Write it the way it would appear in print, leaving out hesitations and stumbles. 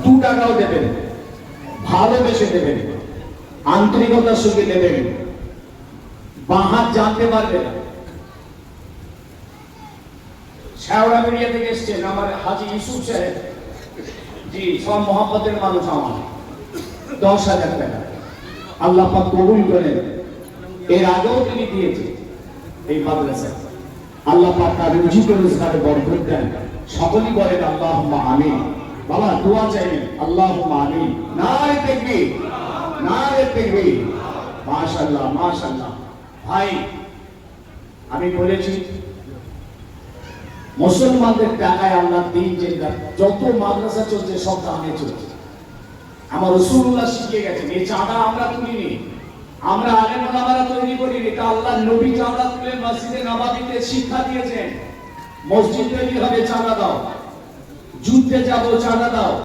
দু টাকাও দেবেন, ভালোবেসে দেবেন, আন্তরিকতার সঙ্গে দেবেন, বাহাত জানতে পারবে না। শেওড়া মিডিয়া থেকে এসছেন আমার হাজি ইউসুফ সাহেব, জি সব মহব্বতের মানুষ, আমার 10,000 টাকা আল্লাহ পাক কবুল করেন। এর আগেও তিনি দিয়েছেন এই মাদ্রাসায়, আল্লাহ পাক তার রুজি রোজগারে বরকত দেন। সকলেই বলেন আল্লাহুম্মা আমিন। বাবা দোয়া চাইবেন, আল্লাহুম্মা আমিন। নারে তাকবীর, নারে তাকবীর। মাশাআল্লাহ মাশাআল্লাহ। ভাই আমি বলেছি মুসলমানদের টাকায় আল্লাহ দিন চিন্তা, যত মাদ্রাসা চলছে সব দামে চলছে। আমার রাসূলুল্লাহ শিখিয়ে গেছেন, এই চাঁদা আমরা তুলিনি, আমরা আলেম ওলামারা তৈরি করিনি, তা আল্লাহ নবী চাঁদা তুলে মসজিদে নববীতে শিক্ষা দিয়েছেন। মসজিদ তৈরি হবে চাঁদা দাও, যুদ্ধে যাবো চাঁদা দাও।